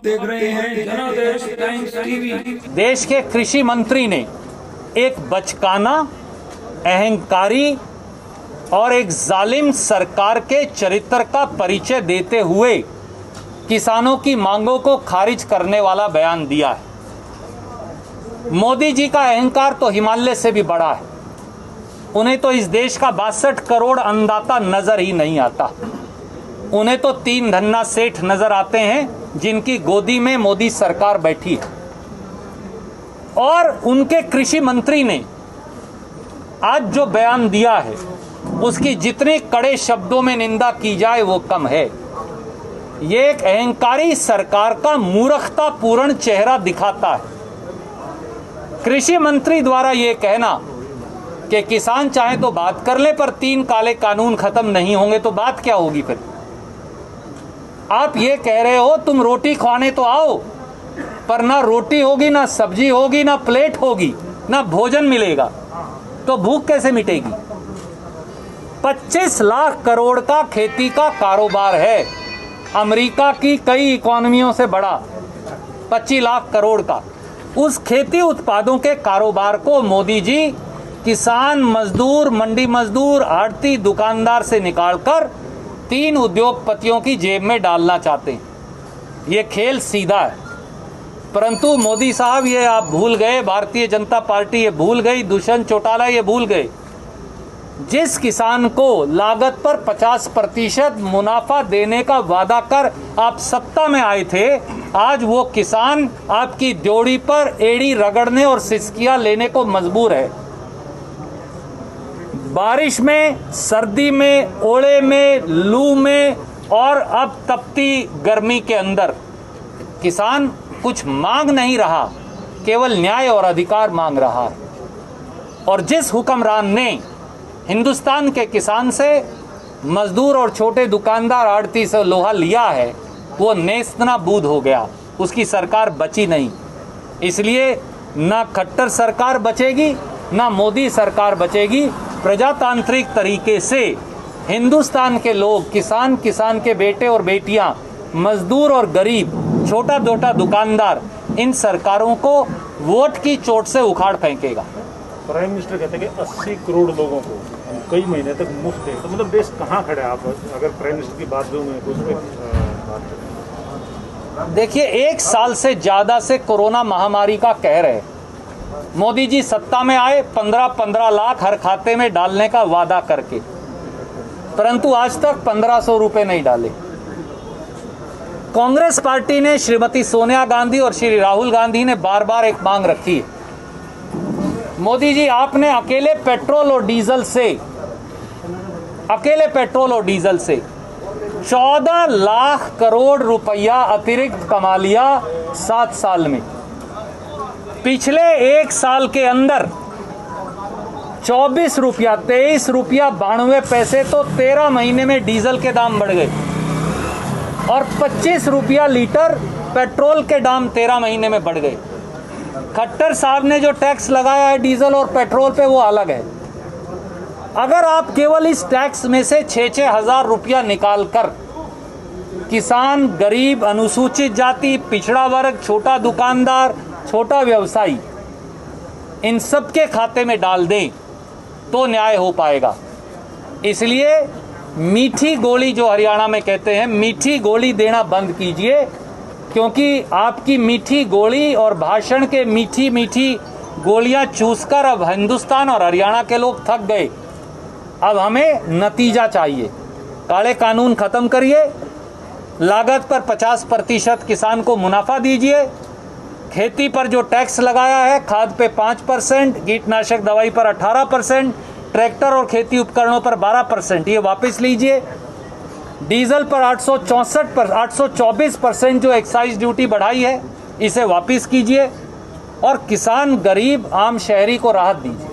देख रहे हैं जनादेश टाइम्स टीवी। देश के कृषि मंत्री ने एक बचकाना, अहंकारी और एक जालिम सरकार के चरित्र का परिचय देते हुए किसानों की मांगों को खारिज करने वाला बयान दिया है। मोदी जी का अहंकार तो हिमालय से भी बड़ा है। उन्हें तो इस देश का 62 करोड़ अन्नदाता नजर ही नहीं आता। उन्हें तो 3 धन्ना सेठ नजर आते हैं जिनकी गोदी में मोदी सरकार बैठी है। और उनके कृषि मंत्री ने आज जो बयान दिया है उसकी जितने कड़े शब्दों में निंदा की जाए वो कम है। ये एक अहंकारी सरकार का मूर्खतापूर्ण चेहरा दिखाता है। कृषि मंत्री द्वारा ये कहना कि किसान चाहे तो बात कर ले पर 3 काले कानून खत्म नहीं होंगे, तो बात क्या होगी फिर? आप ये कह रहे हो तुम रोटी खाने तो आओ, पर ना रोटी होगी, ना सब्जी होगी, ना प्लेट होगी, ना भोजन मिलेगा, तो भूख कैसे मिटेगी? 25 लाख करोड़ का खेती का कारोबार है, अमेरिका की कई इकोनॉमियों से बड़ा 25 लाख करोड़ का। उस खेती उत्पादों के कारोबार को मोदी जी किसान, मजदूर, मंडी मजदूर, आड़ती, दुकानदार से निकालकर 3 उद्योगपतियों की जेब में डालना चाहते हैं। ये खेल सीधा है, परंतु मोदी साहब ये आप भूल गए, भारतीय जनता पार्टी ये भूल गई, दुष्यंत चौटाला ये भूल गए, जिस किसान को लागत पर 50% मुनाफा देने का वादा कर आप सत्ता में आए थे, आज वो किसान आपकी ड्योढ़ी पर एड़ी रगड़ने और सिसकियां लेने को मजबूर है। बारिश में, सर्दी में, ओले में, लू में और अब तपती गर्मी के अंदर किसान कुछ मांग नहीं रहा, केवल न्याय और अधिकार मांग रहा है। और जिस हुक्मरान ने हिंदुस्तान के किसान से, मजदूर और छोटे दुकानदार आड़ती से लोहा लिया है, वो नेस्तनाबूद हो गया, उसकी सरकार बची नहीं। इसलिए ना खट्टर सरकार बचेगी, ना मोदी सरकार बचेगी। प्रजातांत्रिक तरीके से हिंदुस्तान के लोग, किसान, किसान के बेटे और बेटियां, मजदूर और गरीब, छोटा छोटा दुकानदार, इन सरकारों को वोट की चोट से उखाड़ फेंकेगा। प्राइम मिनिस्टर कहते हैं कि 80 करोड़ लोगों को कई महीने तक मुफ्त है, तो मतलब देश कहाँ खड़ा है? आप अगर प्राइम मिनिस्टर की बात करूँ तो उसमें देखिए, 1 साल से ज़्यादा से कोरोना महामारी का कहर है। मोदी जी सत्ता में आए 15-15 लाख हर खाते में डालने का वादा करके, परंतु आज तक 1500 रुपए नहीं डाले। कांग्रेस पार्टी ने, श्रीमती सोनिया गांधी और श्री राहुल गांधी ने बार बार एक मांग रखी है। मोदी जी, आपने अकेले पेट्रोल और डीजल से 14 लाख करोड़ रुपया अतिरिक्त कमा लिया 7 साल में। पिछले 1 साल के अंदर 24 रुपया, 23 रुपया 92 पैसे तो 13 महीने में डीजल के दाम बढ़ गए, और 25 रुपया लीटर पेट्रोल के दाम 13 महीने में बढ़ गए। खट्टर साहब ने जो टैक्स लगाया है डीजल और पेट्रोल पे, वो अलग है। अगर आप केवल इस टैक्स में से 6-6 हज़ार रुपया निकाल कर किसान, गरीब, अनुसूचित जाति, पिछड़ा वर्ग, छोटा दुकानदार, छोटा व्यवसायी, इन सब के खाते में डाल दें तो न्याय हो पाएगा। इसलिए मीठी गोली, जो हरियाणा में कहते हैं, मीठी गोली देना बंद कीजिए, क्योंकि आपकी मीठी गोली और भाषण के मीठी मीठी गोलियां चूसकर अब हिंदुस्तान और हरियाणा के लोग थक गए। अब हमें नतीजा चाहिए। काले कानून खत्म करिए, लागत पर 50% किसान को मुनाफा दीजिए, खेती पर जो टैक्स लगाया है, खाद पे 5%, कीटनाशक दवाई पर 18%, ट्रैक्टर और खेती उपकरणों पर 12%, ये वापस लीजिए। डीजल पर 824% जो एक्साइज ड्यूटी बढ़ाई है, इसे वापस कीजिए, और किसान, गरीब, आम शहरी को राहत दीजिए।